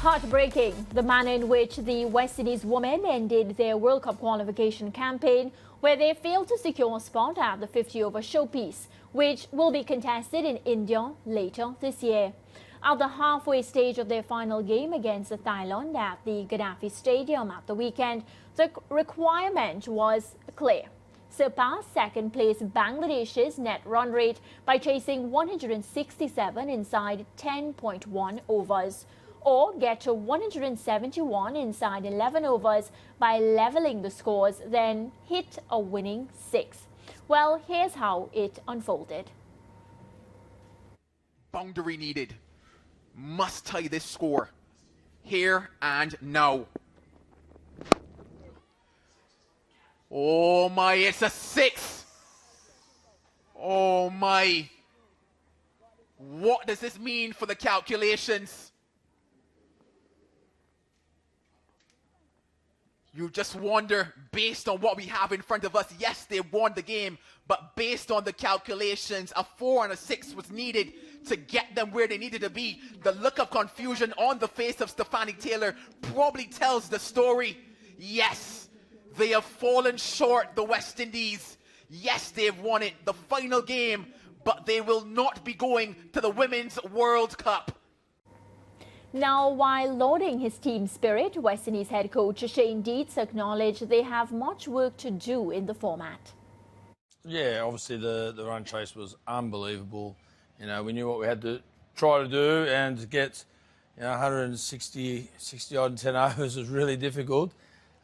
Heartbreaking, the manner in which the Windies Women ended their World Cup qualification campaign, where they failed to secure a spot at the 50-over showpiece, which will be contested in India later this year. At the halfway stage of their final game against Thailand at the Gaddafi Stadium at the weekend, the requirement was clear: surpass second-place Bangladesh's net run rate by chasing 167 inside 10.1 overs, or get to 171 inside 11 overs by leveling the scores, then hit a winning six. Well, here's how it unfolded. Boundary needed. Must tie this score. Here and now. Oh my, it's a six. Oh my. What does this mean for the calculations? You just wonder, based on what we have in front of us, yes, they won the game, but based on the calculations, a 4 and a 6 was needed to get them where they needed to be. The look of confusion on the face of Stephanie Taylor probably tells the story. Yes, they have fallen short, the West Indies. Yes, they've won it, the final game, but they will not be going to the Women's World Cup. Now, while lauding his team spirit, West Indies head coach Shane Dietz acknowledged they have much work to do in the format. Yeah, obviously the run chase was unbelievable. You know, we knew what we had to try to do, and to get 160 odd and 10 overs was really difficult.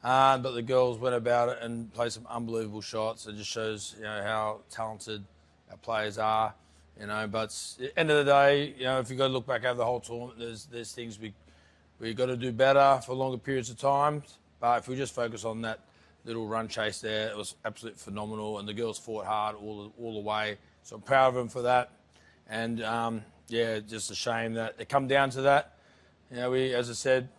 But the girls went about it and played some unbelievable shots. It just shows how talented our players are. But at the end of the day, if you've got to look back over the whole tournament, there's things we've got to do better for longer periods of time. But if we just focus on that little run chase there, it was absolutely phenomenal, and the girls fought hard all the way. So I'm proud of them for that. And just a shame that it come down to that. As I said,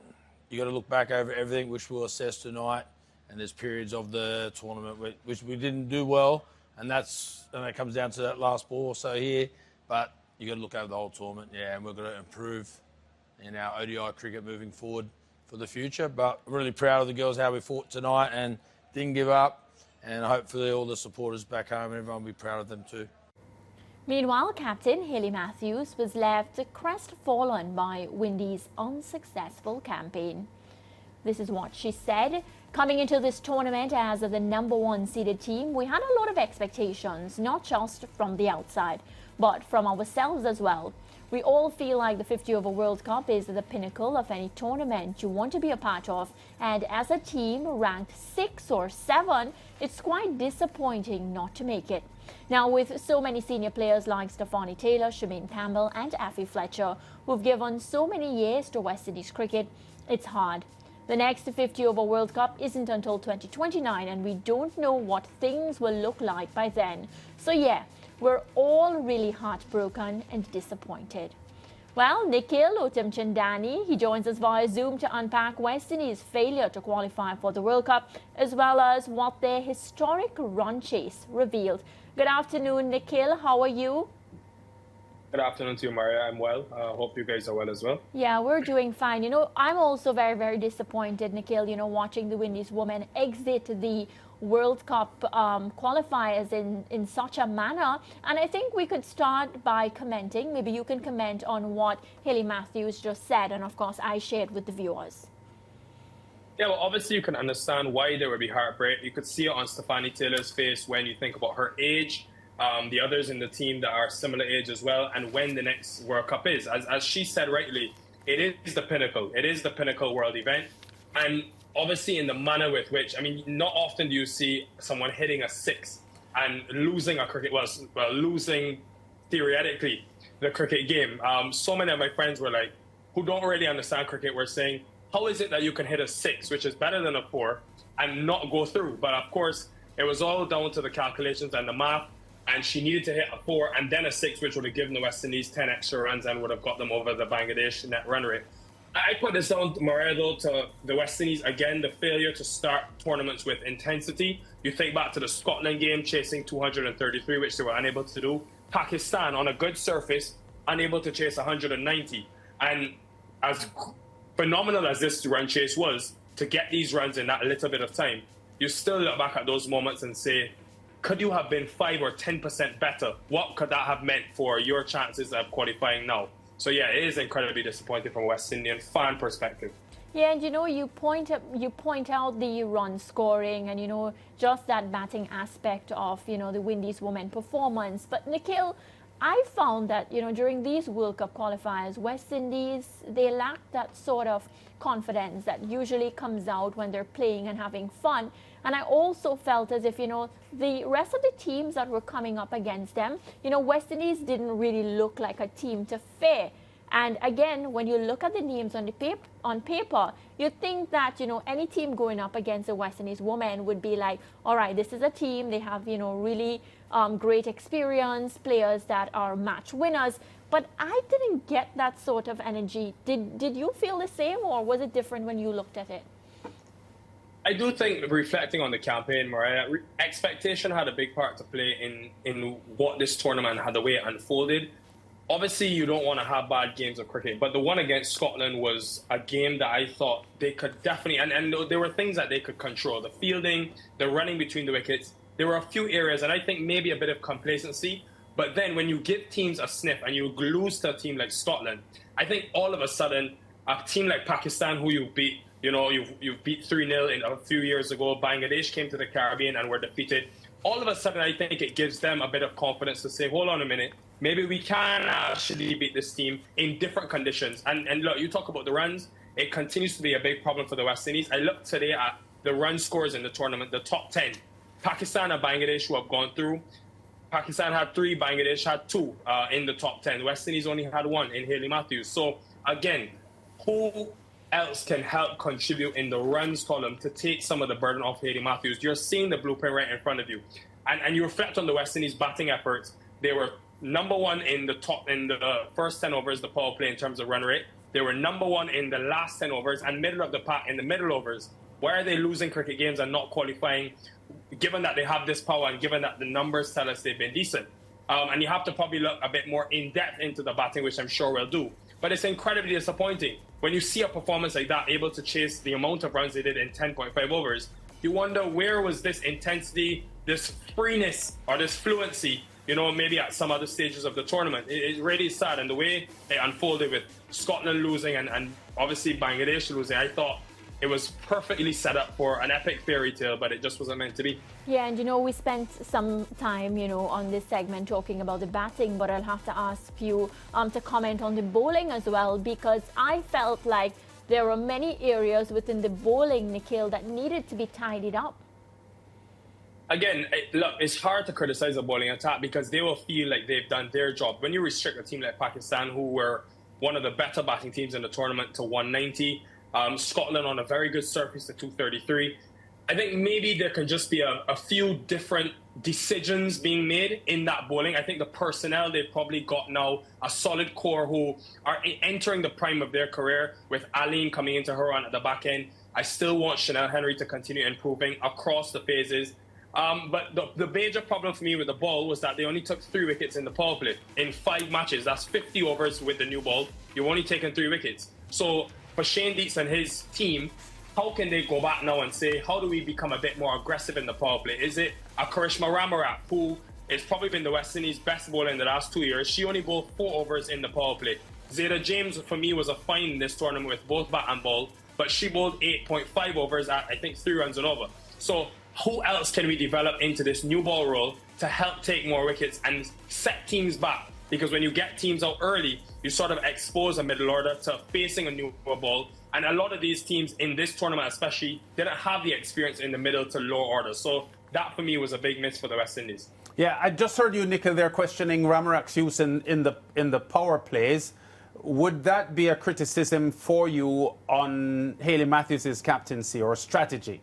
you got to look back over everything, which we'll assess tonight. And there's periods of the tournament which we didn't do well. And it comes down to that last ball or so here. But you got to look over the whole tournament, and we're going to improve in our ODI cricket moving forward for the future. But I'm really proud of the girls, how we fought tonight and didn't give up. And hopefully all the supporters back home and everyone will be proud of them too. Meanwhile, Captain Hayley Matthews was left crestfallen by Windies' unsuccessful campaign. This is what she said. Coming into this tournament as the #1 seeded team, we had a lot of expectations, not just from the outside, but from ourselves as well. We all feel like the 50-over World Cup is the pinnacle of any tournament you want to be a part of. And as a team ranked 6 or 7, it's quite disappointing not to make it. Now, with so many senior players like Stephanie Taylor, Shameen Campbell and Effie Fletcher, who've given so many years to West Indies cricket, it's hard. The next 50-over World Cup isn't until 2029, and we don't know what things will look like by then. So yeah, we're all really heartbroken and disappointed. Well, Nikil Otm Chandani, he joins us via Zoom to unpack West Indies' failure to qualify for the World Cup, as well as what their historic run chase revealed. Good afternoon, Nikil. How are you? Good afternoon to you, Maria. I'm well. Hope you guys are well as well. Yeah, we're doing fine. I'm also very, very disappointed, Nikil, watching the Windies women exit the World Cup qualifiers in such a manner. And I think we could start by commenting. Maybe you can comment on what Hayley Matthews just said. And of course, I shared with the viewers. Yeah, well, obviously you can understand why there would be heartbreak. You could see it on Stephanie Taylor's face when you think about her age. The others in the team that are similar age as well, and when the next World Cup is. As she said rightly, it is the pinnacle. It is the pinnacle world event. And obviously in the manner with which, not often do you see someone hitting a 6 and losing a cricket, losing theoretically the cricket game. So many of my friends were like, who don't really understand cricket, were saying, how is it that you can hit a 6, which is better than a 4, and not go through? But of course, it was all down to the calculations and the math. And she needed to hit a 4 and then a 6, which would have given the West Indies 10 extra runs and would have got them over the Bangladesh net run rate. I put this down, Mariah, though, to the West Indies. Again, the failure to start tournaments with intensity. You think back to the Scotland game, chasing 233, which they were unable to do. Pakistan, on a good surface, unable to chase 190. And as phenomenal as this run chase was, to get these runs in that little bit of time, you still look back at those moments and say, could you have been 5 or 10% better? What could that have meant for your chances of qualifying now? So yeah, it is incredibly disappointing from a West Indian fan perspective. Yeah, and you point out the run scoring and just that batting aspect of the Windies Women performance. But Nikil, I found that during these World Cup qualifiers, West Indies, they lack that sort of confidence that usually comes out when they're playing and having fun. And I also felt as if the rest of the teams that were coming up against them, West Indies didn't really look like a team to fare. And again, when you look at the names on paper, you think that any team going up against the West Indies women would be like, all right, this is a team. They have really great experience, players that are match winners. But I didn't get that sort of energy. Did you feel the same, or was it different when you looked at it? I do think, reflecting on the campaign, Mariah, expectation had a big part to play in what this tournament had, the way it unfolded. Obviously, you don't want to have bad games of cricket, but the one against Scotland was a game that I thought they could definitely, and there were things that they could control. The fielding, the running between the wickets. There were a few areas, and I think maybe a bit of complacency. But then when you give teams a sniff and you lose to a team like Scotland, I think all of a sudden, a team like Pakistan, who you beat, you've beat 3-0 a few years ago. Bangladesh came to the Caribbean and were defeated. All of a sudden, I think it gives them a bit of confidence to say, hold on a minute, maybe we can actually beat this team in different conditions. And look, you talk about the runs. It continues to be a big problem for the West Indies. I looked today at the run scores in the tournament, the top 10. Pakistan and Bangladesh, who have gone through. Pakistan had 3, Bangladesh had 2 in the top 10. West Indies only had 1 in Hayley Matthews. So, again, who else can help contribute in the runs column to take some of the burden off Hayley Matthews? You're seeing the blueprint right in front of you. And you reflect on the West Indies batting efforts. They were number 1 in the first 10 overs, the power play, in terms of run rate. They were number 1 in the last 10 overs and middle of the pack in the middle overs. Why are they losing cricket games and not qualifying, given that they have this power and given that the numbers tell us they've been decent? And you have to probably look a bit more in-depth into the batting, which I'm sure we'll do. But it's incredibly disappointing. When you see a performance like that, able to chase the amount of runs they did in 10.5 overs, you wonder, where was this intensity, this freeness, or this fluency, maybe at some other stages of the tournament? It really is sad. And the way it unfolded with Scotland losing and obviously Bangladesh losing, I thought it was perfectly set up for an epic fairy tale, but it just wasn't meant to be. Yeah, and we spent some time, on this segment talking about the batting, but I'll have to ask you to comment on the bowling as well, because I felt like there were many areas within the bowling, Nikil, that needed to be tidied up. Again, look, it's hard to criticize a bowling attack because they will feel like they've done their job. When you restrict a team like Pakistan, who were one of the better batting teams in the tournament, to 190, Scotland on a very good surface to 233. I think maybe there can just be a few different decisions being made in that bowling. I think the personnel, they've probably got now a solid core who are entering the prime of their career, with Aline coming into her run at the back end. I still want Chanel Henry to continue improving across the phases. But the major problem for me with the ball was that they only took 3 wickets in the power play in 5 matches. That's 50 overs with the new ball. You've only taken 3 wickets. So for Shane Dietz and his team, how can they go back now and say, how do we become a bit more aggressive in the power play? Is it a Karishma Ramarat, who has probably been the West Indies' best bowler in the last 2 years? She only bowled 4 overs in the power play. Zeta James, for me, was a find in this tournament with both bat and ball, but she bowled 8.5 overs at, I think, 3 runs and over. So who else can we develop into this new ball role to help take more wickets and set teams back? Because when you get teams out early, you sort of expose a middle order to facing a new ball. And a lot of these teams in this tournament especially didn't have the experience in the middle to lower order. So that for me was a big miss for the West Indies. Yeah, I just heard you, Nikil, there questioning Ramarak's use in the power plays. Would that be a criticism for you on Hayley Matthews' captaincy or strategy?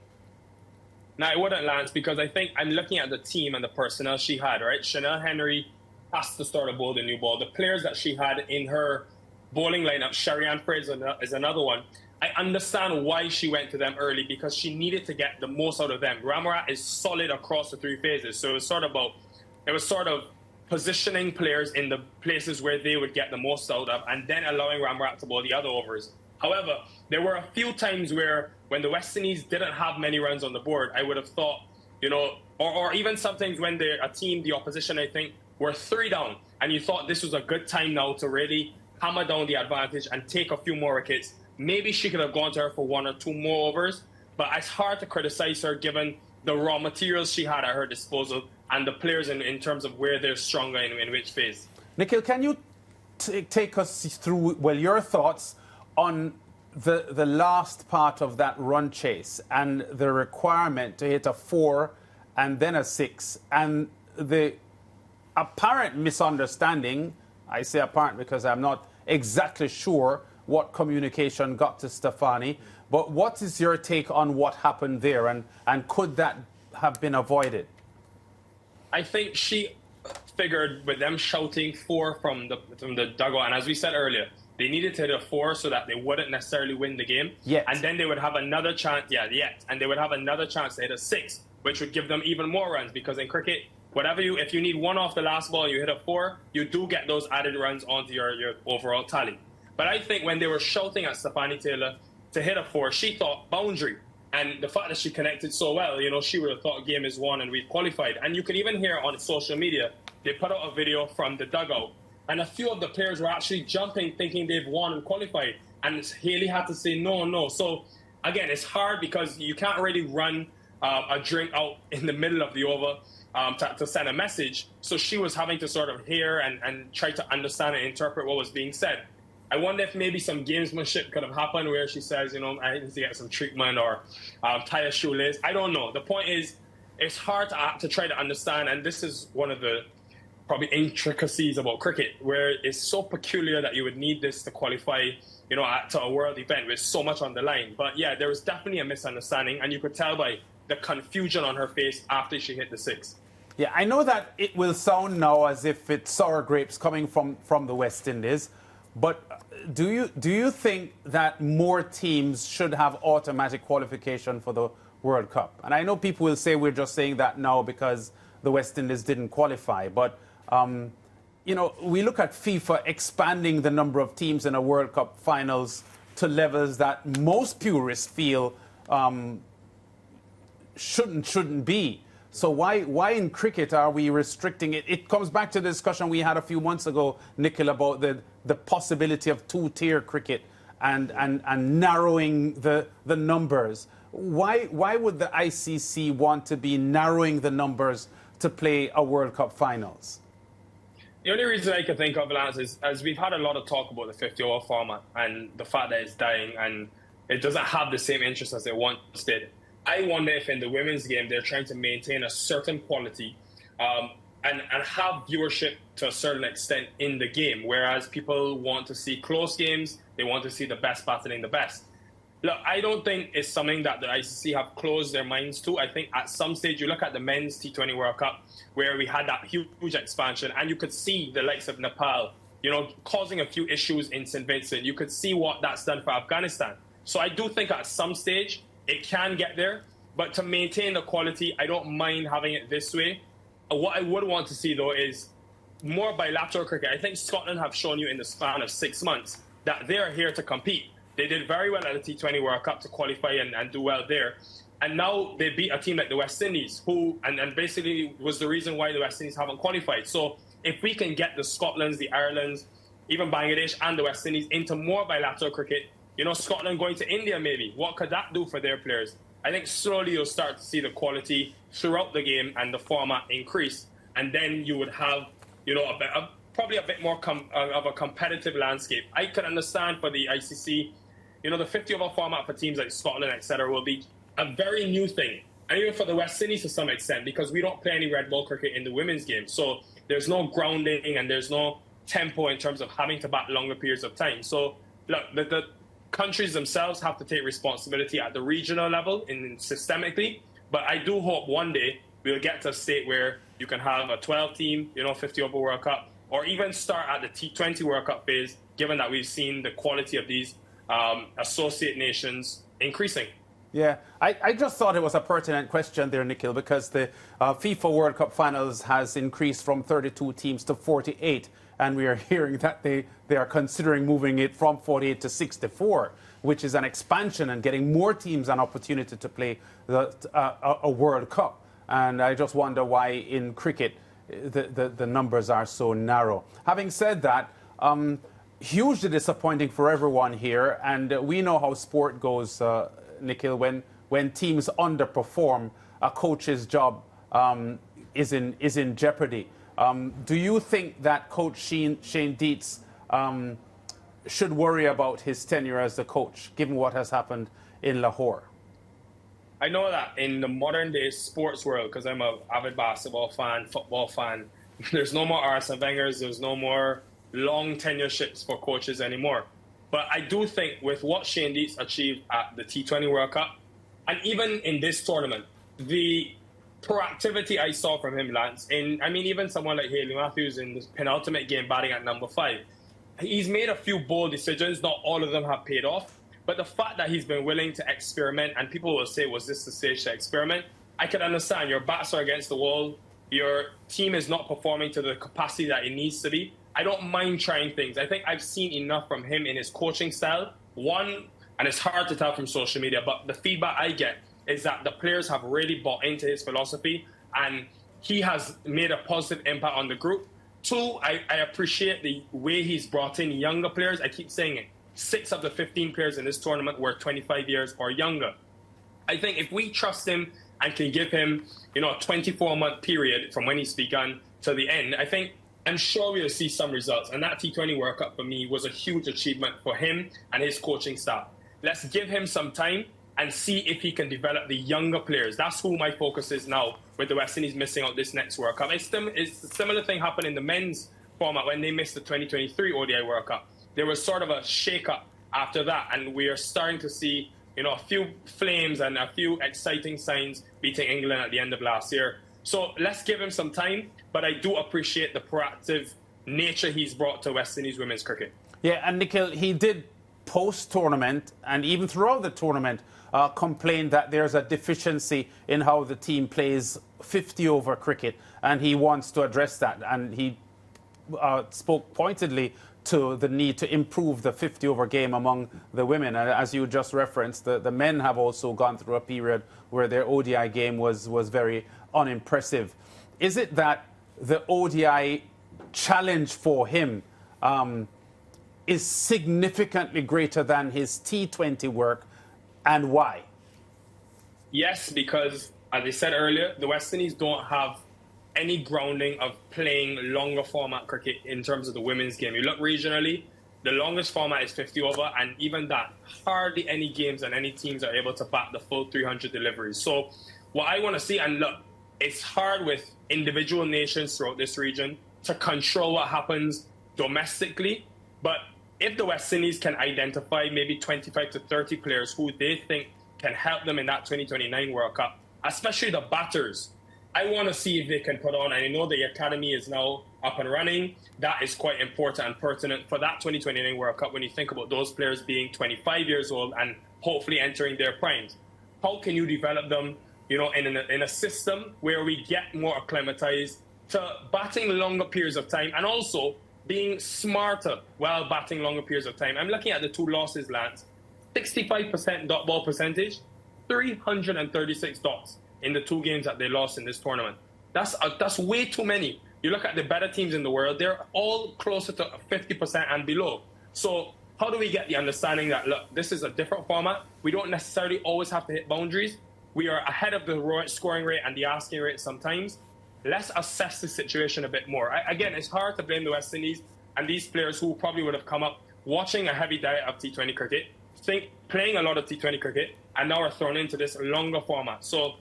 No, it wouldn't, Lance, because I think I'm looking at the team and the personnel she had, right? Chanel Henry has to start a bowl, the new ball. The players that she had in her bowling lineup, Sharianne Fraser is another one. I understand why she went to them early, because she needed to get the most out of them. Ramarat is solid across the three phases, so it was sort of positioning players in the places where they would get the most out of, and then allowing Ramarat to bowl the other overs. However, there were a few times where, when the West Indies didn't have many runs on the board, I would have thought, or even sometimes when the opposition, I think, were 3 down, and you thought this was a good time now to really hammer down the advantage and take a few more wickets. Maybe she could have gone to her for 1 or 2 more overs, but it's hard to criticize her given the raw materials she had at her disposal and the players in terms of where they're stronger in which phase. Nikhil, can you take us through, your thoughts on the last part of that run chase and the requirement to hit a 4 and then a 6, and the apparent misunderstanding? I say apparent because I'm not exactly sure what communication got to Stefani, but what is your take on what happened there, and could that have been avoided? I think she figured with them shouting 4 from the dugout, and as we said earlier, they needed to hit a 4 so that they wouldn't necessarily win the game. Yet. And then they would have another chance, and they would have another chance to hit a 6, which would give them even more runs, because in cricket, if you need 1 off the last ball and you hit a 4, you do get those added runs onto your overall tally. But I think when they were shouting at Stefani Taylor to hit a 4, she thought boundary. And the fact that she connected so well, she would have thought game is won and we've qualified. And you can even hear on social media, they put out a video from the dugout, and a few of the players were actually jumping, thinking they've won and qualified. And Haley had to say no. So again, it's hard because you can't really run a drink out in the middle of the over to send a message. So she was having to sort of hear and try to understand and interpret what was being said. I wonder if maybe some gamesmanship could have happened where she says, I need to get some treatment or tie a shoelace. I don't know. The point is, it's hard to try to understand, and this is one of the probably intricacies about cricket, where it's so peculiar that you would need this to qualify, to a world event with so much on the line. But yeah, there was definitely a misunderstanding, and you could tell by the confusion on her face after she hit the 6. Yeah, I know that it will sound now as if it's sour grapes coming from the West Indies, but do you think that more teams should have automatic qualification for the World Cup? And I know people will say we're just saying that now because the West Indies didn't qualify, but we look at FIFA expanding the number of teams in a World Cup finals to levels that most purists feel shouldn't be. So why in cricket are we restricting it? It comes back to the discussion we had a few months ago, Nikhil, about the possibility of 2-tier cricket and narrowing the numbers. Why would the ICC want to be narrowing the numbers to play a World Cup finals? The only reason I can think of, Lance, is as we've had a lot of talk about the 50-over format and the fact that it's dying and it doesn't have the same interest as it once did. I wonder if in the women's game they're trying to maintain a certain quality and have viewership to a certain extent in the game, whereas people want to see close games, they want to see the best battling the best. Look, I don't think it's something that the ICC have closed their minds to. I think at some stage, you look at the men's T20 World Cup, where we had that huge expansion, and you could see the likes of Nepal, causing a few issues in St. Vincent. You could see what that's done for Afghanistan. So I do think at some stage, it can get there, but to maintain the quality, I don't mind having it this way. What I would want to see, though, is more bilateral cricket. I think Scotland have shown you in the span of 6 months that they're here to compete. They did very well at the T20 World Cup to qualify and do well there. And now they beat a team like the West Indies, who and basically was the reason why the West Indies haven't qualified. So if we can get the Scotlands, the Irelands, even Bangladesh and the West Indies into more bilateral cricket, Scotland going to India maybe, what could that do for their players? I think slowly you'll start to see the quality throughout the game and the format increase. And then you would have, probably a bit more of a competitive landscape. I can understand for the ICC, the 50-over format for teams like Scotland, etc., will be a very new thing. And even for the West Indies to some extent, because we don't play any red ball cricket in the women's game. So there's no grounding and there's no tempo in terms of having to bat longer periods of time. So look, the countries themselves have to take responsibility at the regional level and systemically. But I do hope one day we'll get to a state where you can have a 12-team, 50-over World Cup, or even start at the T20 World Cup phase, given that we've seen the quality of these associate nations increasing. Yeah, I just thought it was a pertinent question there, Nikil, because the FIFA World Cup finals has increased from 32 teams to 48, and we are hearing that they are considering moving it from 48 to 64, which is an expansion and getting more teams an opportunity to play a World Cup. And I just wonder why in cricket the numbers are so narrow. Having said that, hugely disappointing for everyone here, and we know how sport goes, Nikil, when teams underperform, a coach's job is in jeopardy. Do you think that Coach Shane Dietz should worry about his tenure as the coach, given what has happened in Lahore? I know that in the modern day sports world, because I'm an avid basketball fan, football fan, there's no more Arsene Wenger's, there's no more long tenureships for coaches anymore. But I do think with what Shane Dietz achieved at the T20 World Cup, and even in this tournament, the proactivity I saw from him, Lance, even someone like Hayley Matthews in the penultimate game batting at number 5, he's made a few bold decisions, not all of them have paid off. But the fact that he's been willing to experiment, and people will say, was this the stage to experiment? I can understand. Your backs are against the wall. Your team is not performing to the capacity that it needs to be. I don't mind trying things. I think I've seen enough from him in his coaching style. One, and it's hard to tell from social media, but the feedback I get is that the players have really bought into his philosophy, and he has made a positive impact on the group. Two, I appreciate the way he's brought in younger players. I keep saying it. 6 of the 15 players in this tournament were 25 years or younger. I think if we trust him and can give him, a 24-month period from when he's begun to the end, I'm sure we'll see some results. And that T20 World Cup for me was a huge achievement for him and his coaching staff. Let's give him some time and see if he can develop the younger players. That's who my focus is now, with the West Indies missing out this next World Cup. It's a similar thing happened in the men's format when they missed the 2023 ODI World Cup. There was sort of a shake-up after that, and we are starting to see, a few flames and a few exciting signs beating England at the end of last year. So let's give him some time, but I do appreciate the proactive nature he's brought to West Indies women's cricket. Yeah, and Nikil, he did post-tournament, and even throughout the tournament, complain that there's a deficiency in how the team plays 50-over cricket, and he wants to address that. And he spoke pointedly to the need to improve the 50-over game among the women. And as you just referenced, the men have also gone through a period where their ODI game was very unimpressive. Is it that the ODI challenge for him is significantly greater than his T20 work, and why? Yes, because, as I said earlier, the West Indies don't have any grounding of playing longer format cricket in terms of the women's game. You look regionally, the longest format is 50 over, and even that, hardly any games and any teams are able to bat the full 300 deliveries. So what I want to see, and look, it's hard with individual nations throughout this region to control what happens domestically, but if the West Indies can identify maybe 25 to 30 players who they think can help them in that 2029 World Cup, especially the batters, I want to see if they can put on, and I know the academy is now up and running. That is quite important and pertinent for that 2029 World Cup when you think about those players being 25 years old and hopefully entering their primes. How can you develop them, in a system where we get more acclimatized to batting longer periods of time and also being smarter while batting longer periods of time? I'm looking at the 2 losses, Lance. 65% dot ball percentage, 336 dots in the 2 games that they lost in this tournament. That's way too many. You look at the better teams in the world, they're all closer to 50% and below. So how do we get the understanding that, look, this is a different format? We don't necessarily always have to hit boundaries. We are ahead of the scoring rate and the asking rate sometimes. Let's assess the situation a bit more. Again, it's hard to blame the West Indies and these players who probably would have come up watching a heavy diet of T20 cricket, playing a lot of T20 cricket, and now are thrown into this longer format. So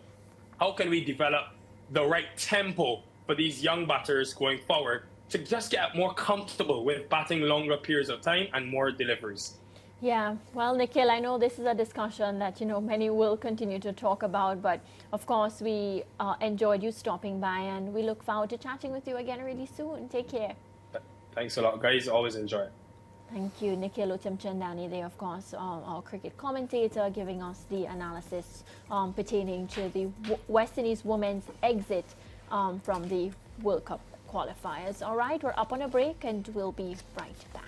how can we develop the right tempo for these young batters going forward to just get more comfortable with batting longer periods of time and more deliveries? Yeah, well, Nikil, I know this is a discussion that, many will continue to talk about, but of course we enjoyed you stopping by, and we look forward to chatting with you again really soon. Take care. Thanks a lot, guys. Always enjoy it. Thank you, Nikil Otm Chandani there, of course, our cricket commentator, giving us the analysis pertaining to the West Indies women's exit from the World Cup qualifiers. All right, we're up on a break and we'll be right back.